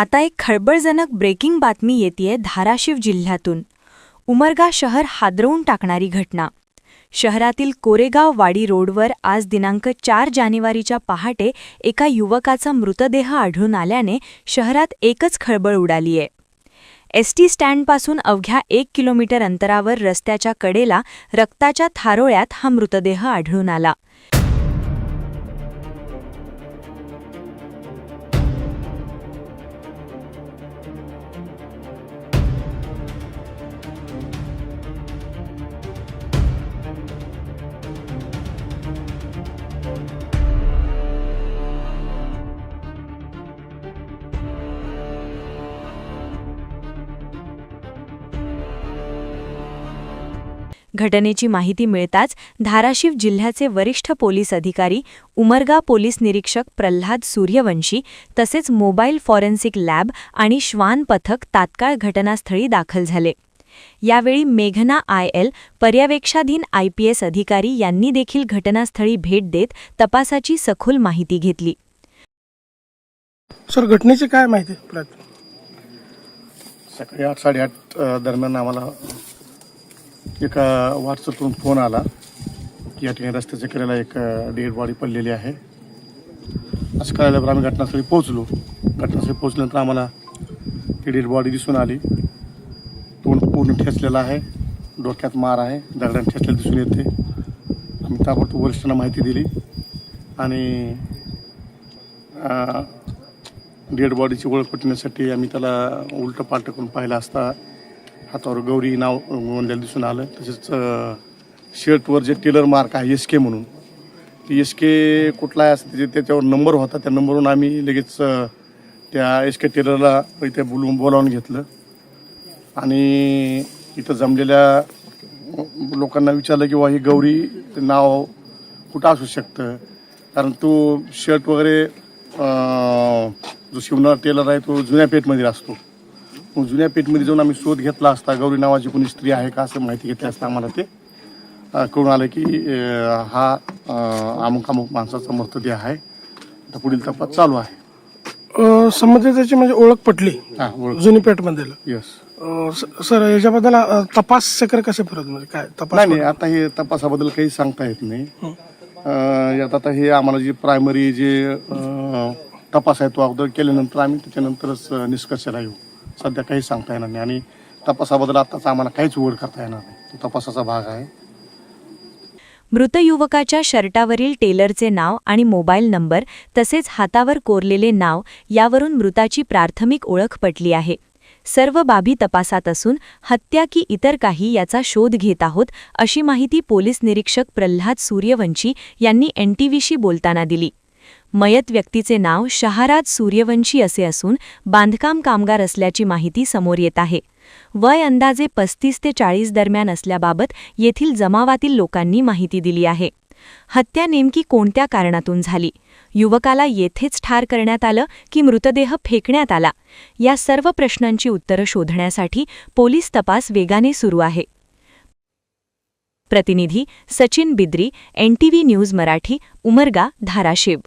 आता एक खळबळजनक ब्रेकिंग बातमी येतेय धाराशिव जिल्ह्यातून. उमरगा शहर हादरवून टाकणारी घटना. शहरातील कोरेगाव वाडी रोडवर आज दिनांक 4 जानेवारीच्या पहाटे एका युवकाचा मृतदेह आढळून आल्याने शहरात एकच खळबळ उडालीय. एसटी स्टँडपासून अवघ्या 1 किलोमीटर अंतरावर रस्त्याच्या कडेला रक्ताच्या थारोळ्यात हा मृतदेह आढळून आला. घटनेची माहिती मिळताच धाराशिव जिल्ह्याचे वरिष्ठ पोलीस अधिकारी उमरगा पोलीस निरीक्षक प्रल्हाद सूर्यवंशी तसेच मोबाईल फॉरेन्सिक लॅब आणि श्वान पथक तात्काळ घटनास्थळी दाखल झाले. यावेळी मेघना IL पर्यवेक्षाधीन IPS अधिकारी यांनी देखील घटनास्थळी भेट देत तपासाची सखोल माहिती घेतली. सर, घटनेची काय माहिती? सकाळी 8:30 दरम्यान आम्हाला एका व्हॉट्सअपवरून फोन आला की या ठिकाणी रस्त्याच्या कडेला एक डेड बॉडी पडलेली आहे. असं कळल्यावर आम्ही घटनास्थळी पोहोचलो. घटनास्थळी पोहोचल्यानंतर आम्हाला ती डेड बॉडी दिसून आली. तोंड पूर्ण ठेचलेलं आहे, डोक्यात मार आहे, दगडाने ठेचलेलं दिसून येते. आम्ही ताबडतोब वरिष्ठांना माहिती दिली आणि डेड बॉडीची ओळख पटवण्यासाठी आम्ही त्याला उलटं पालटं करून पाहिलं असता हातावर गौरी नाव गोंधलेलं दिसून आलं. तसेच शर्टवर जे टेलर मार्क आहे SK म्हणून, ती SK कुठला आहे असं त्याच्यावर नंबर होता. त्या नंबरवरून आम्ही लगेच त्या SK टेलरला इथे बोलावून घेतलं आणि इथं जमलेल्या लोकांना विचारलं की ही गौरी नाव कुठं असू शकतं, कारण तो शर्ट वगैरे जो शिवणारा टेलर आहे तो जुन्या पेठमध्ये असतो. मग जुन्या पेठमध्ये जाऊन आम्ही शोध घेतला असता गौरी नावाची कोणी स्त्री आहे का असं माहिती घेतली असता आम्हाला ते कळून आलं की हा अमुक माणसाचा मृतदेह आहे. आता पुढील तपास चालू आहे. संबंधिताची म्हणजे ओळख पटली जुनी पेठमध्ये. यस सर, याच्याबद्दल तपास चक्र कसे फिरत, म्हणजे काय तपास? नाही, आता हे तपासाबद्दल काही सांगता येत नाही. यात आता हे आम्हाला जे प्रायमरी जे तपास आहे तो अगोदर केल्यानंतर आम्ही त्याच्यानंतरच निष्कर्षाला येऊ. सध्या काही सांगता येणार नाही आणि तपासाबद्दल आताच आम्हाला काहीच उघड करता येणार नाही. तो तपासाचा भाग आहे. मृत युवकाच्या शर्टावरील टेलरचे नाव आणि मोबाईल नंबर तसेच हातावर कोरलेले नाव यावरून मृताची प्राथमिक ओळख पटली आहे. सर्व बाबी तपासात असून हत्या की इतर काही याचा शोध घेत आहोत, अशी माहिती पोलीस निरीक्षक प्रल्हाद सूर्यवंशी यांनी NTVशी बोलताना दिली. मयत व्यक्तीचे नाव शहाराज सूर्यवंशी असे असून बांधकाम कामगार असल्याची माहिती समोर येत आहे. वय अंदाजे 35 ते 40 दरम्यान असल्याबाबत येथील जमावातील लोकांनी माहिती दिली आहे. हत्या नेमकी कोणत्या कारणातून झाली, युवकाला येथेच ठार करण्यात आलं की मृतदेह फेकण्यात आला, या सर्व प्रश्नांची उत्तरं शोधण्यासाठी पोलीस तपास वेगाने सुरू आहे. प्रतिनिधी सचिन बिद्री, NTV न्यूज मराठी, उमरगा, धाराशिव.